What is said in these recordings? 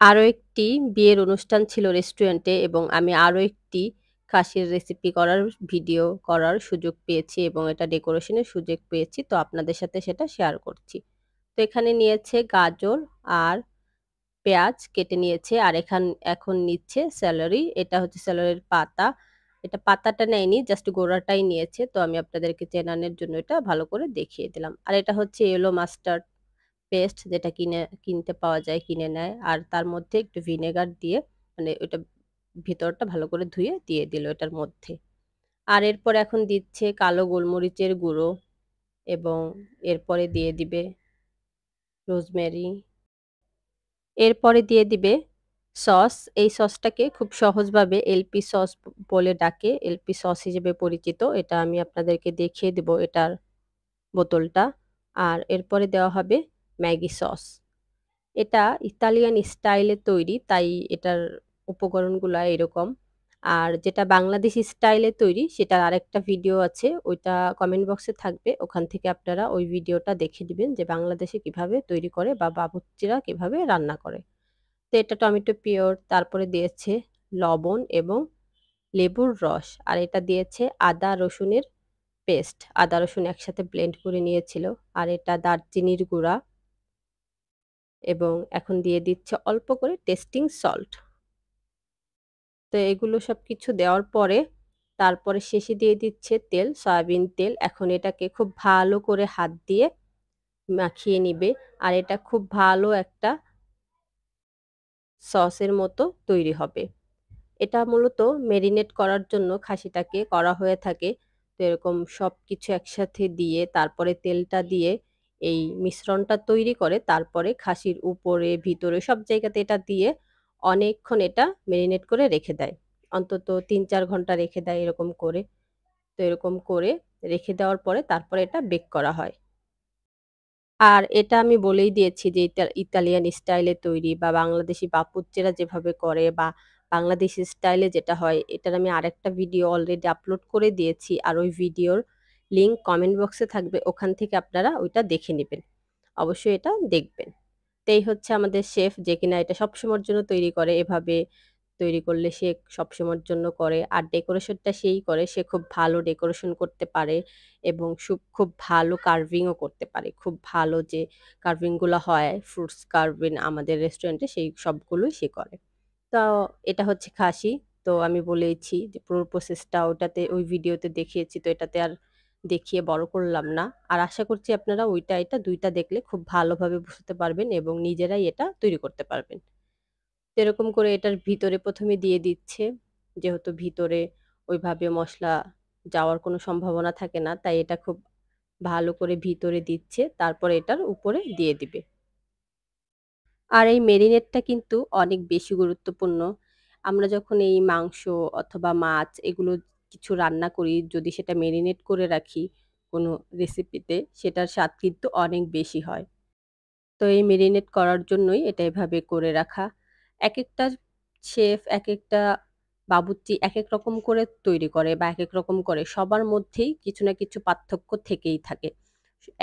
আরো একটি বিয়ের অনুষ্ঠান ছিল রেস্টুরেন্টে এবং আমি আরো একটি খাসির রেসিপি করার ভিডিও করার সুযোগ পেয়েছি এবং এটা ডেকোরেশনের সুযোগ পেয়েছি। তো আপনাদের সাথে সেটা শেয়ার করছি। তো এখানে নিয়েছে গাজর আর পেঁয়াজ কেটে নিয়েছে আর এখন নিচ্ছে সেলারি। এটা হচ্ছে সেলারির পাতা। এটা পাতাটা নেয়নি, জাস্ট গোড়াটাই নিয়েছে। তো আমি আপনাদেরকে চেনানোর জন্য এটা ভালো করে দেখিয়ে দিলাম। আর এটা হচ্ছে ইয়েলো মাস্টার্ড পেস্ট, যেটা কিনতে পাওয়া যায়, কিনে নেয়। আর তার মধ্যে একটু ভিনেগার দিয়ে মানে ওইটা ভিতরটা ভালো করে ধুয়ে দিয়ে দিল এটার মধ্যে। আর এরপর এখন দিচ্ছে কালো গোলমরিচের গুঁড়ো এবং এরপরে দিয়ে দিবে রোজমেরি। এরপরে দিয়ে দিবে সস। এই সসটাকে খুব সহজভাবে এলপি সস বলে ডাকে। এলপি সস হিসেবে পরিচিত। এটা আমি আপনাদেরকে দেখিয়ে দিব এটার বোতলটা। আর এরপরে দেওয়া হবে ম্যাগি সস। এটা ইতালিয়ান স্টাইলে তৈরি, তাই এটার উপকরণগুলা এরকম। আর যেটা বাংলাদেশি স্টাইলে তৈরি সেটার আরেকটা ভিডিও আছে, ওইটা কমেন্ট বক্সে থাকবে। ওখান থেকে আপনারা ওই ভিডিওটা দেখে নিবেন যে বাংলাদেশে কিভাবে তৈরি করে বা বাবুর্চিরা কিভাবে রান্না করে। তো এটা টমেটো পিওর, তারপরে দিয়েছে লবণ এবং লেবুর রস। আর এটা দিয়েছে আদা রসুনের পেস্ট। আদা রসুন একসাথে ব্লেন্ড করে নিয়েছিল। আর এটা দারচিনির গুঁড়া এবং এখন দিয়ে দিচ্ছে অল্প করে টেস্টিং সল্ট। তো এগুলো সবকিছু দেওয়ার পরে তারপরে শেষে দিয়ে দিচ্ছে তেল, সয়াবিন তেল। এখন এটাকে খুব ভালো করে হাত দিয়ে মাখিয়ে নিবে। আর এটা খুব ভালো একটা সসের মতো তৈরি হবে। এটা মূলত মেরিনেট করার জন্য খাসিটাকে করা হয়ে থাকে। তো এরকম সবকিছু একসাথে দিয়ে তারপরে তেলটা দিয়ে এই মিশ্রণটা তৈরি করে তারপরে খাসির উপরে ভিতরে সব জায়গাতে এটা দিয়ে অনেকক্ষণ এটা মেরিনেট করে রেখে দেয়। অন্তত ৩-৪ ঘন্টা রেখে দেয় এরকম করে। তো এরকম করে রেখে দেওয়ার পরে তারপরে এটা বেক করা হয়। আর এটা আমি বলেই দিয়েছি যে ইতালিয়ান স্টাইলে তৈরি বা বাংলাদেশি বাপুচ্চেরা যেভাবে করে বা বাংলাদেশি স্টাইলে যেটা হয়, এটার আমি আরেকটা ভিডিও অলরেডি আপলোড করে দিয়েছি। আর ওই ভিডিওর লিংক কমেন্ট বক্সে থাকবে। ওখান থেকে আপনারা ওইটা দেখে নিবেন। অবশ্যই এটা দেখবেন। তো এই হচ্ছে আমাদের শেফ, যে কিনা এটা সবসময়ের জন্য তৈরি করে। এভাবে তৈরি করলে সে সবসময়ের জন্য করে। আর ডেকোরেশনটা সেই করে। সে খুব ভালো ডেকোরেশন করতে পারে এবং খুব ভালো কার্ভিং ও করতে পারে। খুব ভালো যে কার্ভিং গুলা হয়, ফ্রুটস কার্ভিং আমাদের রেস্টুরেন্টে সেই সবগুলোই সে করে। তো এটা হচ্ছে খাসি। তো আমি বলেইছি যে পুরো প্রসেসটা ওটাতে ওই ভিডিওতে দেখিয়েছি। তো এটাতে আর দেখিয়ে বড় করলাম না। আর আশা করছি আপনারা ওইটা এটা ২ টা দেখলে খুব ভালোভাবে বুঝতে পারবেন এবং নিজেরাই এটা তৈরি করতে পারবেন। তো এরকম করে এটার ভিতরে ১ম এ দিয়ে দিচ্ছে। যেহেতু ভিতরে ওইভাবে মসলা যাওয়ার কোনো সম্ভাবনা থাকে না, তাই এটা খুব ভালো করে ভিতরে দিচ্ছে। তারপরে এটার উপরে দিয়ে দিবে। আর এই মেরিনেটটা কিন্তু অনেক বেশি গুরুত্বপূর্ণ। আমরা যখন এই মাংস অথবা মাছ এগুলো কিছু রান্না করি, যদি সেটা মেরিনেট করে রাখি কোনো রেসিপিতে, সেটার স্বাদ কিন্তু অনেক বেশি হয়। তো এই মেরিনেট করার জন্যই এটা এভাবে করে রাখা। একেকটা শেফ, একেকটা বাবুর্চি একেক রকম করে তৈরি করে বা একেক রকম করে। সবার মধ্যেই কিছু না কিছু পার্থক্য থেকেই থাকে।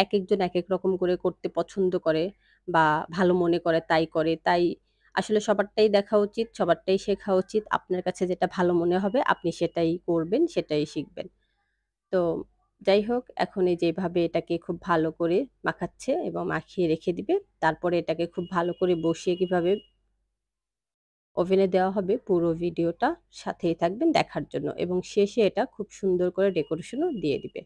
একেকজন একেক রকম করে করতে পছন্দ করে বা ভালো মনে করে তাই করে। তাই আসলে সবারটাই দেখা উচিত, সবারটাই শেখা উচিত। আপনার কাছে যেটা ভালো মনে হবে আপনি সেটাই করবেন, সেটাই শিখবেন। তো যাই হোক, এখন এই যে এভাবে এটাকে খুব ভালো করে মাখাচ্ছে এবং মাখিয়ে রেখে দিবে। তারপরে এটাকে খুব ভালো করে বসিয়ে কিভাবে ওভেনে দেওয়া হবে পুরো ভিডিওটা সাথেই থাকবেন দেখার জন্য এবং শেষে এটা খুব সুন্দর করে ডেকোরেশনও দিয়ে দিবে।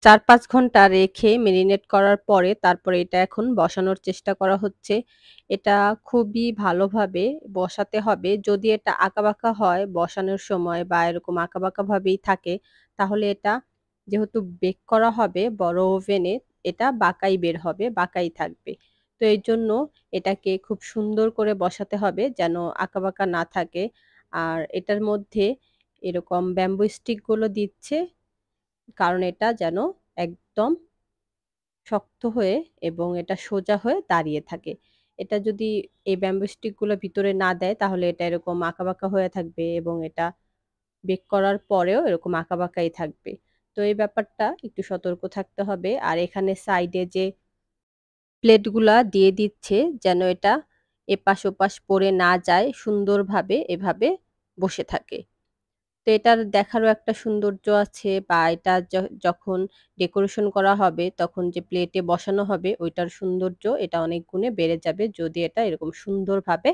৪-৫ ঘন্টা রেখে মেরিনেট করার পরে তারপরে এটা এখন বসানোর চেষ্টা করা হচ্ছে। এটা খুবই ভালোভাবে বসাতে হবে। যদি এটা আঁকাবাঁকা হয় বসানোর সময় বা এরকম আঁকাবাঁকা ভাবেই থাকে, তাহলে এটা যেহেতু বেক করা হবে বড় ওভেনে, এটা বাঁকাই বের হবে, বাঁকাই থাকবে। তো তো এইজন্য এটাকে খুব সুন্দর করে বসাতে হবে যেন আঁকাবাঁকা না থাকে। আর এটার মধ্যে এরকম ব্যাম্বু স্টিক গুলো দিচ্ছে কারণ এটা যেন একদম শক্ত হয়ে এবং এটা সোজা হয়ে দাঁড়িয়ে থাকে। এটা যদি এই ব্যাম্বু স্টিক গুলো ভিতরে না দেয় তাহলে এটা এরকম আঁকাবাঁকা হয়ে থাকবে এবং এটা বেক করার পরেও এরকম আঁকাবাঁকাই থাকবে। তো এই ব্যাপারটা একটু সতর্ক থাকতে হবে। আর এখানে সাইডে যে প্লেটগুলা দিয়ে দিচ্ছে যেন এটা এপাশ ওপাশ পড়ে না যায়, সুন্দরভাবে এভাবে বসে থাকে। তো এটার দেখারও একটা সৌন্দর্য আছে বা এটা যখন ডেকোরেশন করা হবে তখন যে প্লেটে বসানো হবে ওইটার সৌন্দর্য এটা অনেক গুণে বেড়ে যাবে যদি এটা এরকম সুন্দরভাবে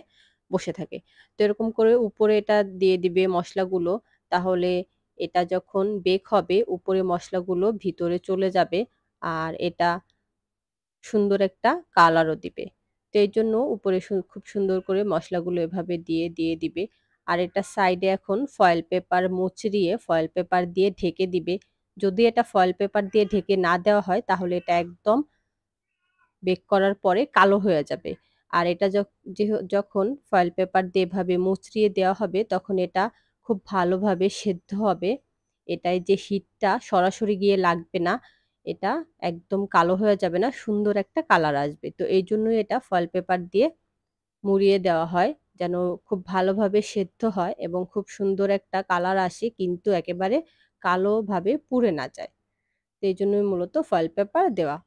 বসে থাকে। তো এরকম করে উপরে এটা দিয়ে দিবে মসলাগুলো, তাহলে এটা যখন বেক হবে উপরে মসলাগুলো ভিতরে চলে যাবে আর এটা সুন্দর একটা কালারও দিবে। তো এইজন্য উপরে খুব সুন্দর করে মসলাগুলো এভাবে দিয়ে দিবে। আর এটা সাইডে এখন ফয়েল পেপার মুচড়িয়ে ফয়েল পেপার দিয়ে ঢেকে দিবে। যদি এটা ফয়েল পেপার দিয়ে ঢেকে না দেওয়া হয় তাহলে এটা একদম বেক করার পরে কালো হয়ে যাবে। আর এটা যখন ফয়েল পেপার দিয়ে এভাবে মুচড়িয়ে দেওয়া হবে তখন এটা খুব ভালোভাবে সেদ্ধ হবে। এটায় যে হিটটা সরাসরি গিয়ে লাগবে না। এটা একদম কালো হয়ে যাবে না, সুন্দর একটা কালার আসবে। তো এইজন্যই এটা ফয়েল পেপার দিয়ে মুড়িয়ে দেওয়া হয় যেন খুব ভালোভাবে সেদ্ধ হয় এবং খুব সুন্দর একটা কালার আসে কিন্তু একেবারে কালোভাবে পুড়ে না যায়। তো এইজন্যই মূলত ফয়েল পেপার দেওয়া।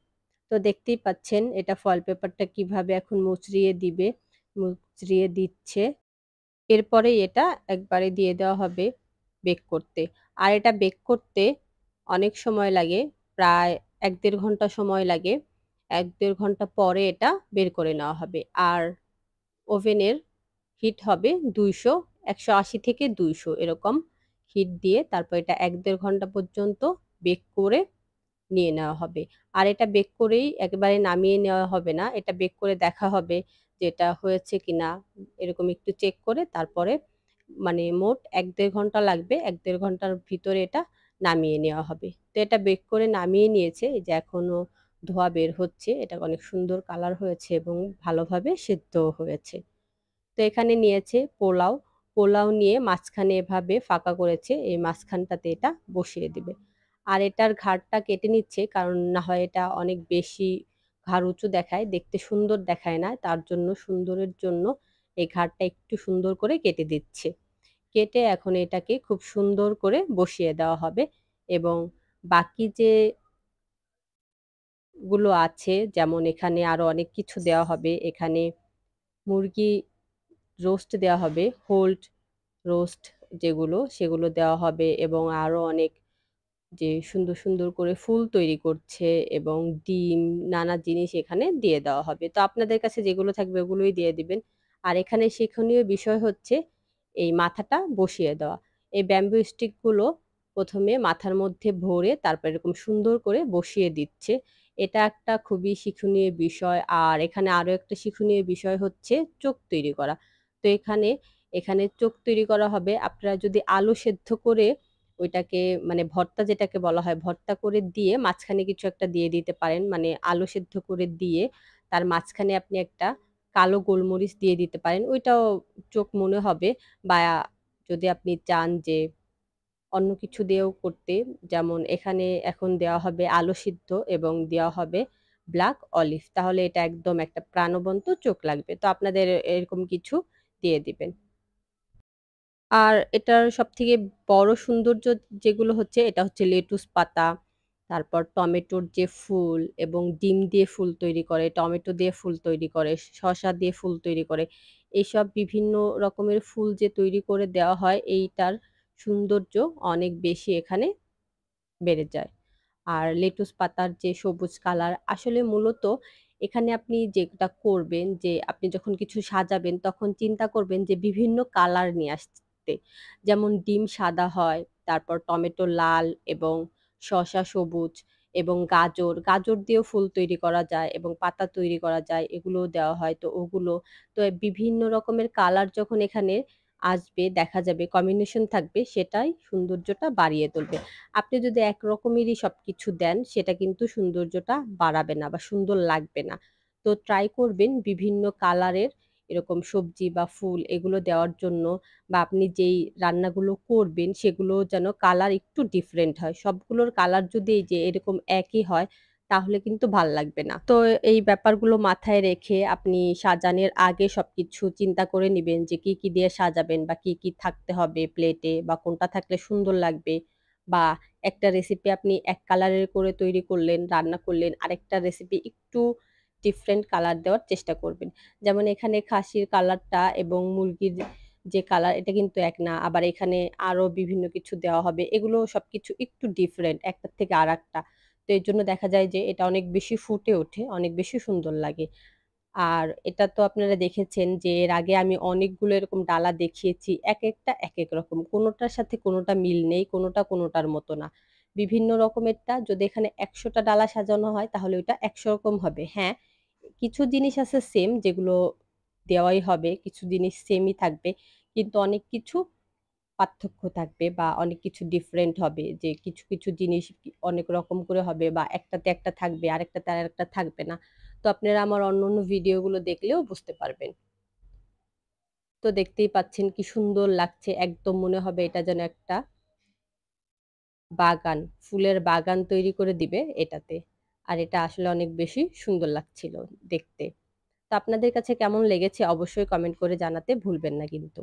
তো দেখতেই পাচ্ছেন এটা ফয়েল পেপারটা কিভাবে এখন মুচড়িয়ে দিবে, মুচড়িয়ে দিচ্ছে। এরপরেই এটা একবারে দিয়ে দেওয়া হবে বেক করতে। আর এটা বেক করতে অনেক সময় লাগে, প্রায় ১-১.৫ ঘন্টা সময় লাগে। ১-১.৫ ঘন্টা পরে এটা বের করে নেওয়া হবে। আর ওভেনের হিট হবে ২০০, ১৮০ থেকে ২০০ এরকম হিট দিয়ে তারপর এটা ১-১.৫ ঘন্টা পর্যন্ত বেক করে নিয়ে নেওয়া হবে। আর এটা বেক করেই একেবারে নামিয়ে নেওয়া হবে না। এটা বেক করে দেখা হবে যে এটা হয়েছে কিনা। এরকম একটু চেক করে তারপরে মানে মোট ১-১.৫ ঘন্টা লাগবে। ১-১.৫ ঘন্টার ভিতরে এটা নামিয়ে নেওয়া হবে। তো এটা বেক করে নামিয়ে নিয়েছে। এই যে এখনো ধোঁয়া বের হচ্ছে। এটা অনেক সুন্দর কালার হয়েছে এবং ভালোভাবে সেদ্ধও হয়েছে। তো এখানে নিয়েছে পোলাও। পোলাও নিয়ে মাঝখানে এভাবে ফাঁকা করেছে। এই মাঝখানটাতে এটা বসিয়ে দিবে। আর এটার ঘাড়টা কেটে নিচ্ছে কারণ না হয় এটা অনেক বেশি ঘাড় উঁচু দেখায়, দেখতে সুন্দর দেখায় না। তার জন্য সুন্দরের জন্য এই ঘাড়টা একটু সুন্দর করে কেটে দিচ্ছে। কেটে এখন এটাকে খুব সুন্দর করে বসিয়ে দেওয়া হবে এবং বাকি যে গুলো আছে যেমন এখানে আরো অনেক কিছু দেওয়া হবে। এখানে মুরগি রোস্ট দেওয়া হবে, হোল্ড রোস্ট যেগুলো সেগুলো দেওয়া হবে এবং আরো অনেক যে সুন্দর, সুন্দর করে ফুল তৈরি করছে এবং ডিম নানা জিনিস এখানে দিয়ে দেওয়া হবে। তো আপনাদের কাছে যেগুলো থাকবে ওগুলোই দিয়ে দিবেন। আর এখানে শিক্ষণীয় বিষয় হচ্ছে এই মাথাটা বসিয়ে দেওয়া। এই ব্যাম্বু স্টিক গুলো ১ম এ মাথার মধ্যে ভরে তারপর এরকম সুন্দর করে বসিয়ে দিচ্ছে। এটা একটা খুবই শিক্ষণীয় বিষয়। আর এখানে আরো একটা শিক্ষণীয় বিষয় হচ্ছে চোখ তৈরি করা। তো এখানে চোখ তৈরি করা হবে। আপনারা যদি আলু সেদ্ধ করে ওইটাকে মানে ভর্তা যেটাকে বলা হয়, ভর্তা করে দিয়ে মাঝখানে কিছু একটা দিয়ে দিতে পারেন। মানে আলু সেদ্ধ করে দিয়ে তার মাঝখানে আপনি একটা কালো গোলমরিচ দিয়ে দিতে পারেন। ওইটাও চোখ মনে হবে বা যদি আপনি চান যে অন্য কিছু দিয়েও করতে, যেমন এখানে এখন দেওয়া হবে আলু সিদ্ধ এবং দেওয়া হবে ব্লাক অলিভ। তাহলে এটা একদম একটা প্রাণবন্ত চোখ লাগবে। তো আপনাদের এরকম কিছু দিয়ে দিবেন। আর এটার সবথেকে বড় সৌন্দর্য যেগুলো হচ্ছে এটা হচ্ছে লেটুস পাতা, তারপর টমেটোর যে ফুল এবং ডিম দিয়ে ফুল তৈরি করে, টমেটো দিয়ে ফুল তৈরি করে, শসা দিয়ে ফুল তৈরি করে। এইসব বিভিন্ন রকমের ফুল যে তৈরি করে দেওয়া হয় এইটার সৌন্দর্য অনেক বেশি এখানে বেড়ে যায়। আর লেটুস পাতার যে সবুজ কালার আসলে মূলত এখানে আপনি যেটা করবেন যে আপনি যখন কিছু সাজাবেন তখন চিন্তা করবেন যে বিভিন্ন কালার নিয়ে আসতে। যেমন ডিম সাদা হয়, তারপর টমেটো লাল এবং শসা সবুজ এবং গাজর দিয়েও ফুল তৈরি করা যায় এবং পাতা তৈরি করা যায়। এগুলোও দেওয়া হয়। তো ওগুলো তো বিভিন্ন রকমের কালার যখন এখানে আসবে দেখা যাবে কম্বিনেশন থাকবে সেটাই সৌন্দর্যটা বাড়িয়ে তুলবে। আপনি যদি একরকমেরই সবকিছু দেন সেটা কিন্তু সৌন্দর্যটা বাড়াবে না বা সুন্দর লাগবে না। তো ট্রাই করবেন বিভিন্ন কালারের এরকম সবজি বা ফুল এগুলো দেওয়ার জন্য, বা আপনি যেই রান্নাগুলো করবেন সেগুলো যেন কালার একটু ডিফারেন্ট হয়। সবগুলোর কালার যদি এই যে এরকম একই হয় তাহলে কিন্তু ভাল লাগবে না। তো এই ব্যাপারগুলো মাথায় রেখে আপনি সাজানোর আগে সবকিছু চিন্তা করে নিবেন যে কি, কি দিয়ে সাজাবেন বা কি, কি থাকতে হবে প্লেটে বা কোনটা থাকলে সুন্দর লাগবে, বা একটা রেসিপি আপনি এক কালারের করে তৈরি করলেন, রান্না করলেন। আরেকটা রেসিপি একটু ডিফারেন্ট কালার দেওয়ার চেষ্টা করবেন। যেমন এখানে খাসির কালারটা এবং মুরগির যে কালার এটা কিন্তু এক না। আবার এখানে আরো বিভিন্ন কিছু দেওয়া হবে। এগুলো সবকিছু একটু ডিফারেন্ট একটার থেকে আরেকটা। তো এজন্য দেখা যায় যে এটা অনেক বেশি ফুটে ওঠে, অনেক বেশি সুন্দর লাগে। আর এটা তো আপনারা দেখেছেন যে এর আগে আমি অনেকগুলো এরকম ডালা দেখিয়েছি। একেকটা একেক রকম। কোনটার সাথে কোনটা মিল নেই, কোনটা কোনটার মতো না। বিভিন্ন রকমেরটা যদি এখানে ১০০ টা ডালা সাজানো হয় তাহলে ওইটা ১০০ রকম হবে। হ্যাঁ, কিছু জিনিস আছে সেম যেগুলো দেওয়াই হবে, কিছু জিনিস সেমই থাকবে। কিন্তু অনেক কিছু পার্থক্য থাকবে বা অনেক কিছু ডিফারেন্ট হবে, যে কিছু, কিছু জিনিস অনেক রকম করে হবে বা একটাতে একটা থাকবে, আরেকটাতে আরেকটা থাকবে না। তো আপনারা আমার অন্যান্য ভিডিওগুলো দেখলেও বুঝতে পারবেন। তো দেখতেই পাচ্ছেন কি সুন্দর লাগছে। একদম মনে হবে এটা যেন একটা বাগান, ফুলের বাগান তৈরি করে দিবে এটাতে। আর এটা আসলে অনেক বেশি সুন্দর লাগছিল দেখতে। তো আপনাদের কাছে কেমন লেগেছে অবশ্যই কমেন্ট করে জানাতে ভুলবেন না কিন্তু।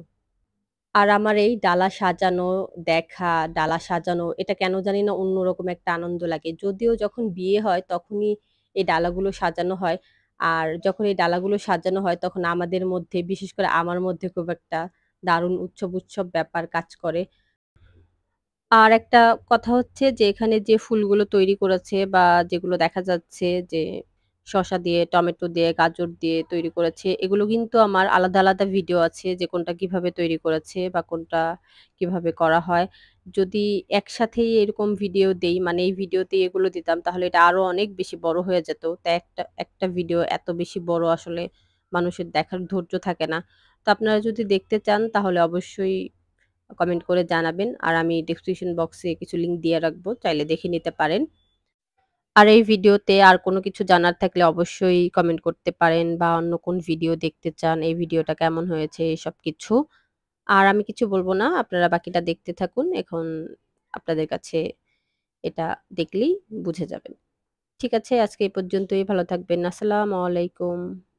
আর আমার এই ডালা সাজানো, দেখা, ডালা সাজানো এটা কেন জানি না অন্যরকম একটা আনন্দ লাগে। যদিও যখন বিয়ে হয় তখনই এই ডালাগুলো সাজানো হয়। আর যখন এই ডালাগুলো সাজানো হয় তখন আমাদের মধ্যে, বিশেষ করে আমার মধ্যে খুব একটা দারুণ উৎসব ব্যাপার কাজ করে। আর একটা কথা হচ্ছে যে এখানে যে ফুলগুলো তৈরি করেছে বা যেগুলো দেখা যাচ্ছে যে শসা দিয়ে, টমেটো দিয়ে, গাজর দিয়ে তৈরি করেছে, এগুলো কিন্তু আমার আলাদা, আলাদা ভিডিও আছে যে কোনটা কিভাবে তৈরি করেছে বা কোনটা কিভাবে করা হয়। যদি একসাথেই এরকম ভিডিও দেই, মানে এই ভিডিওতেই এগুলো দিতাম তাহলে এটা আরো অনেক বেশি বড় হয়ে যেত। তাই একটা ভিডিও এত বেশি বড় আসলে মানুষের দেখার ধৈর্য থাকে না। তো আপনারা যদি দেখতে চান তাহলে অবশ্যই কমেন্ট করে জানাবেন। আর আমি ডেসক্রিপশন বক্সে কিছু লিংক দিয়ে রাখবো। চাইলে দেখে নিতে পারেন। আর এই ভিডিওতে আর কোনো কিছু জানার থাকলে অবশ্যই কমেন্ট করতে পারেন, বা অন্য কোন ভিডিও দেখতে চান, এই ভিডিওটা কেমন হয়েছে এসব কিছু। আর আমি কিছু বলব না। আপনারা বাকিটা দেখতে থাকুন। এখন আপনাদের কাছে এটা দেখলেই বুঝে যাবেন। ঠিক আছে, আজকে এই পর্যন্তই। ভালো থাকবেন। আসসালামু আলাইকুম।